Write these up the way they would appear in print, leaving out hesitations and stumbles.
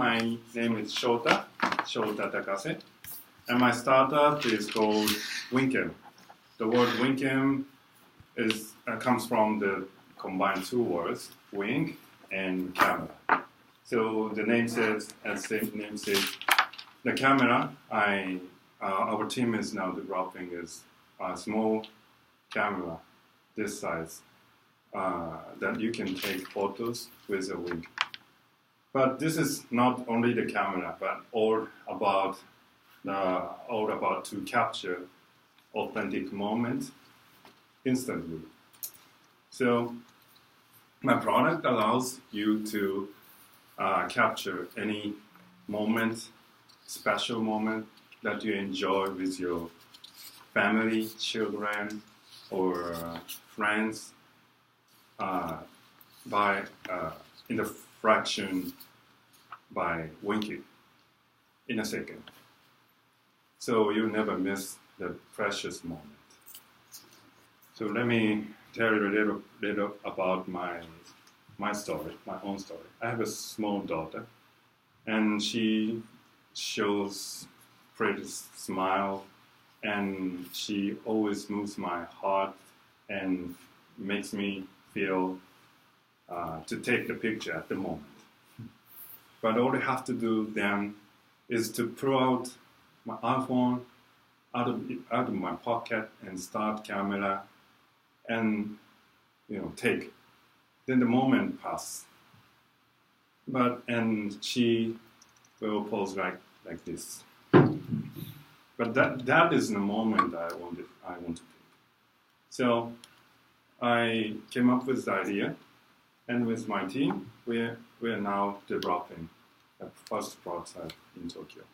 My name is Shota Takase, and my startup is called Winkem. The word Winkem comes from the combined two words, wing and camera. So the name says, as the name says, the camera our team is now developing is a small camera this size that you can take photos with a wing. But this is not only the camera, but all about to capture authentic moment instantly. So my product allows you to capture any moment, special moment that you enjoy with your family, children, or friends in the fraction by winking in a second. So you never miss the precious moment. So let me tell you a little about my story, my own story. I have a small daughter, and she shows pretty smile, and she always moves my heart and makes me feel to take the picture at the moment. But all I have to do then is to pull out my iPhone out of my pocket and start camera and take. Then the moment passes. And she will pose like this. But that is the moment I want to take. So I came up with the idea, and with my team, we are now developing a first prototype in Tokyo.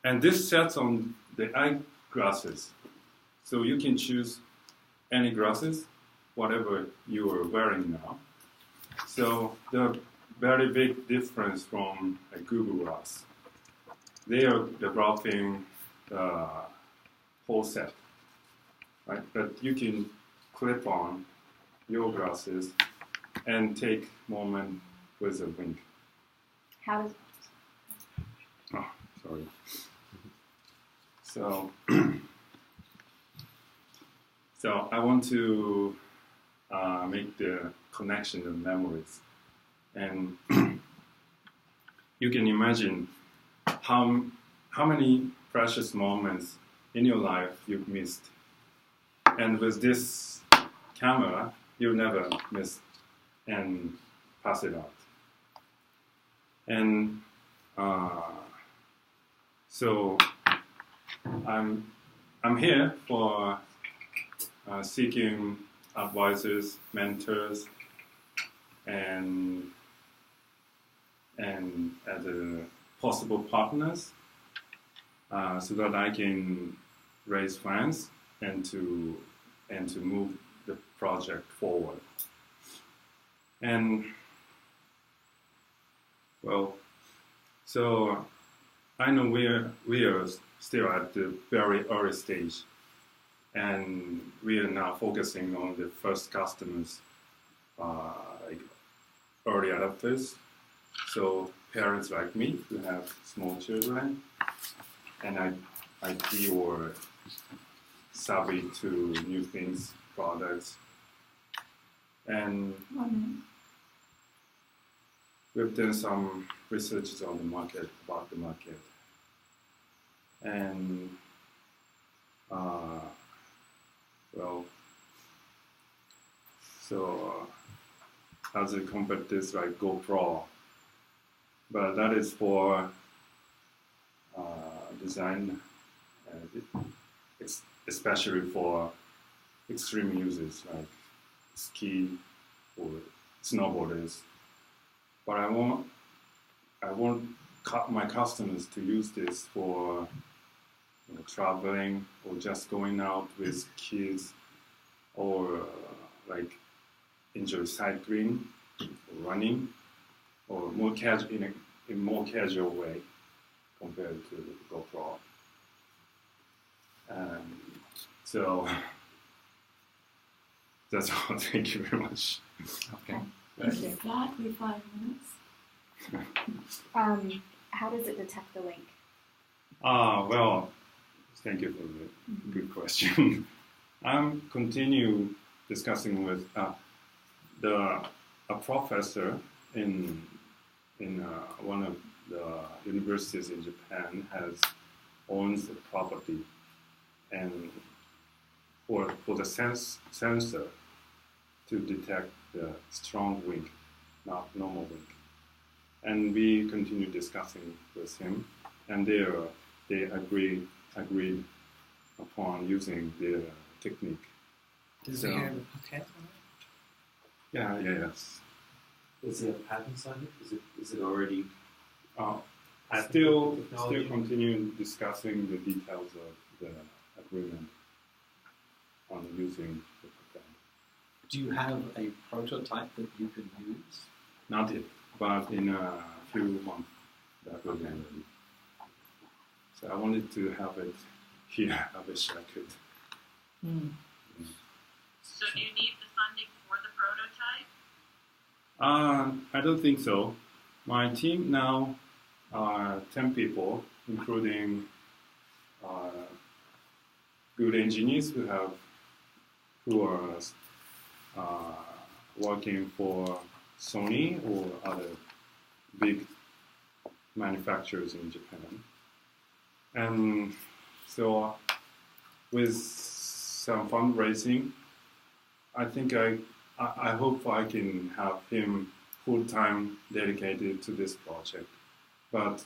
And this sets on the eyeglasses. So you can choose any glasses, whatever you are wearing now. So the very big difference from a Google Glass. They are developing the whole set, right? But you can clip on your glasses and take moment with a wink. How does it? Oh, sorry. So I want to make the connection of memories, and you can imagine how many precious moments in your life you've missed, and with this camera you'll never miss and pass it out. And so I'm here for seeking advisors, mentors, and as possible partners, so that I can raise funds and to move the project forward. And so I know we are still at the very early stage, and we are now focusing on the first customers, like early adopters. So parents like me who have small children, and IT or savvy to new things, products, and we've done some research on the market, about the market, and so as a competitors like GoPro, but that is for design, especially for extreme users like ski or snowboarders. But I want my customers to use this for traveling, or just going out with kids, or like enjoy cycling or running, or more in a more casual way compared to GoPro. So that's all. Thank you very much. Okay. Exactly 5 minutes. How does it detect the link? Well, thank you for the good question. I'm continue discussing with a professor in one of the universities in Japan owns the property, and for the sensor to detect the strong wink, not normal wink. And we continue discussing with him, and they agreed upon using their technique. Does he have a patent on it? Yes. Is it a patent on it? Is it already Still technology? continuing discussing the details of the agreement on using the patent. Do you have a prototype that you could use? Not yet, but in a few months that will be ready. So I wanted to have it here. I wish I could. So do you need the funding for the prototype? I don't think so. My team now are 10 people, including good engineers who are working for Sony or other big manufacturers in Japan. And so with some fundraising, I think I hope I can have him full-time dedicated to this project. But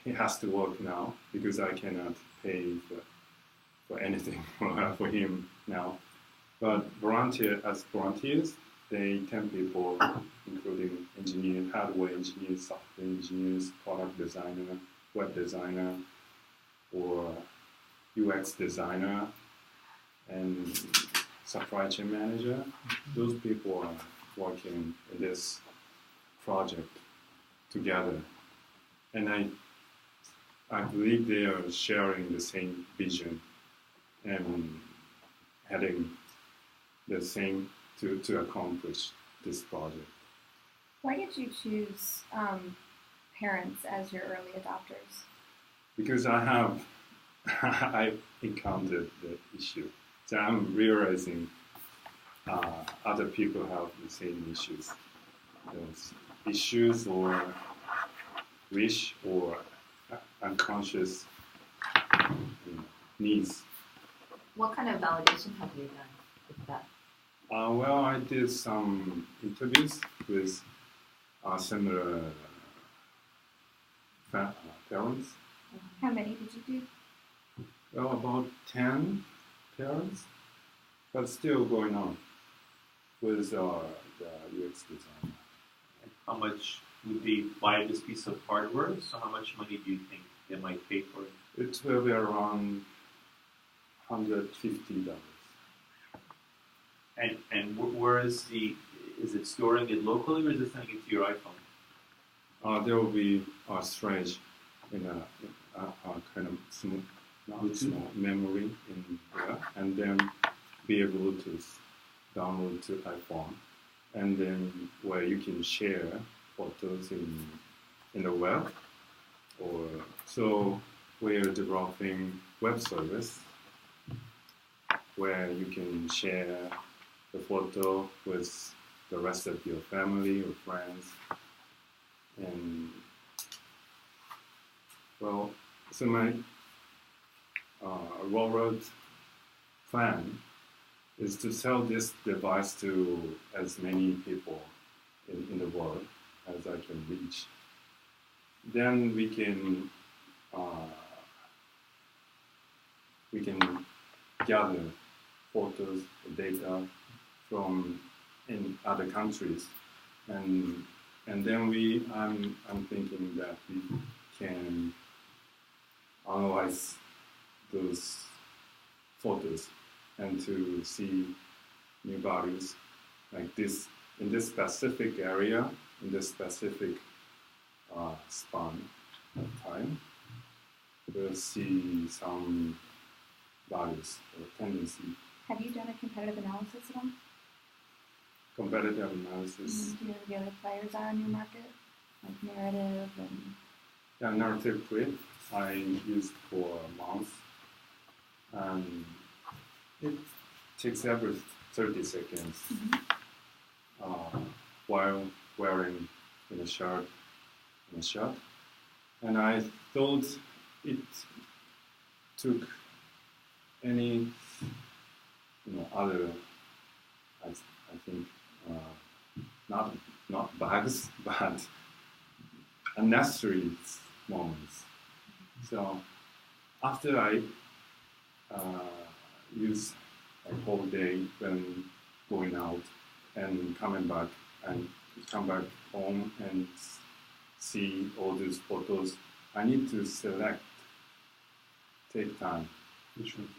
he has to work now because I cannot pay for anything for him now. But volunteers, they 10 people, including engineers, hardware engineers, software engineers, product designer, web designer, or UX designer, and supply chain manager. Those people are working in this project together. And I believe they are sharing the same vision and heading the same to accomplish this project. Why did you choose parents as your early adopters? Because I encountered the issue. So I'm realizing other people have the same issues. Those issues or wish or unconscious needs. What kind of validation have you done with that? Well, I did some interviews with similar parents. How many did you do? Well, about 10 parents, but still going on with the UX design. How much would they buy this piece of hardware? So how much money do you think they might pay for it? It will be around $150. And where is it storing it locally or is it sending it to your iPhone? There will be a storage in a kind of small memory in there, and then be able to download to iPhone, and then where you can share photos in the web, or so we're developing web service where you can share the photo with the rest of your family or friends. And well, so my rollout plan is to sell this device to as many people in the world as I can reach. Then we can gather photos, data from in other countries, and then I'm thinking that we can analyze those photos and to see new values like this in this specific area, in this specific span of time. We'll see some values or tendency. Have you done a competitive analysis at all? competitive analysis. Do you know who the other players are in your market? Like narrative and Yeah, narrative grid I used for months, and it takes every 30 seconds while wearing in a shirt, and I thought it took any other I think not bugs but unnecessary moments. So after I use a whole day when going out and coming back and come back home and see all these photos, I need to take time. Which ones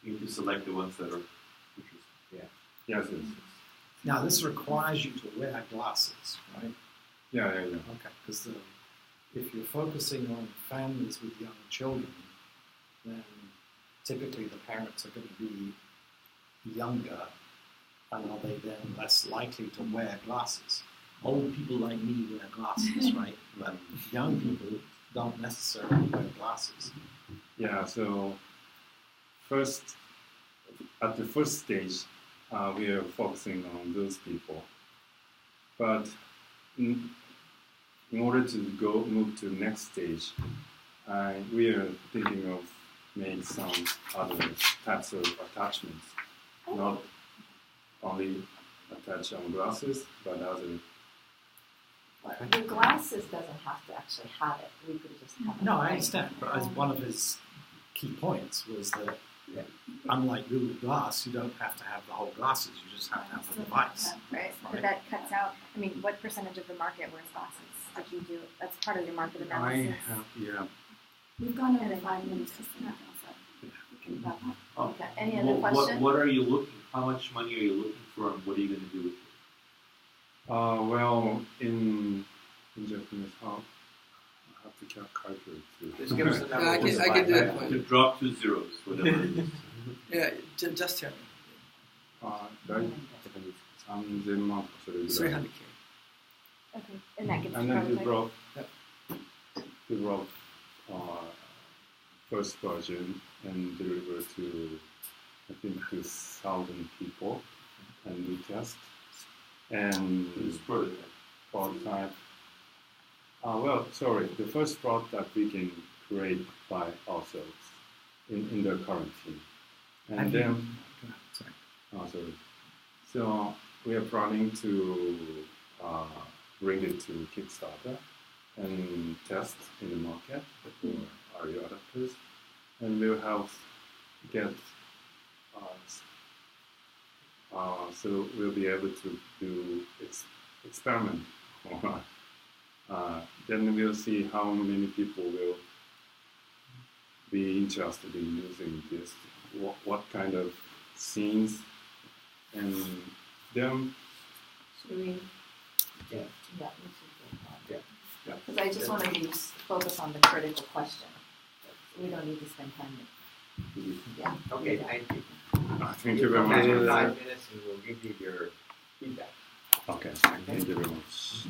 do you need to select the ones that are interesting? Yes. Now, this requires you to wear glasses, right? Yeah. Okay, because if you're focusing on families with young children, then typically the parents are going to be younger, and are they then less likely to wear glasses? Old people like me wear glasses, right? But young people don't necessarily wear glasses. Yeah, so at the first stage, we are focusing on those people. But in order to move to the next stage, we are thinking of make some other types of attachments, not only attach on glasses, but other. The glasses doesn't have to actually have it. We could just have it. No, I understand, but as one of his key points was that unlike Google Glass, you don't have to have the whole glasses, you just have to have the device. right. But that cuts out. I mean, what percentage of the market wears glasses? Did you do? That's part of your market analysis. We've gone over 5 minutes just in that also. We can wrap up. Okay. Any other What questions? are you looking? How much money are you looking for, and what are you going to do with it? Well, in Japanese, I have to calculate too. Just give us a number. I can do it for To you. drop 2 zeros, whatever it is. Yeah, just tell me. 3000万とかそれぐらい。 300K. Okay. And that gets And then prototype. develop first version and deliver to I think 2,000 people, and we test and It's prototype. prototype. The first prototype we can create by ourselves in the current team, and then. So we are planning to bring it to Kickstarter and test in the market for our adapters, and we'll have get so we'll be able to do experiment. Then we'll see how many people will be interested in using this, what kind of scenes, and then Should we? Yeah. Yeah, we should do that. Yeah. Because I just want to focus on the critical question. We don't need to spend time. Yeah. Okay, thank you. thank you very Come back in much. 5 minutes and we'll give you your feedback. Okay, thank you very much.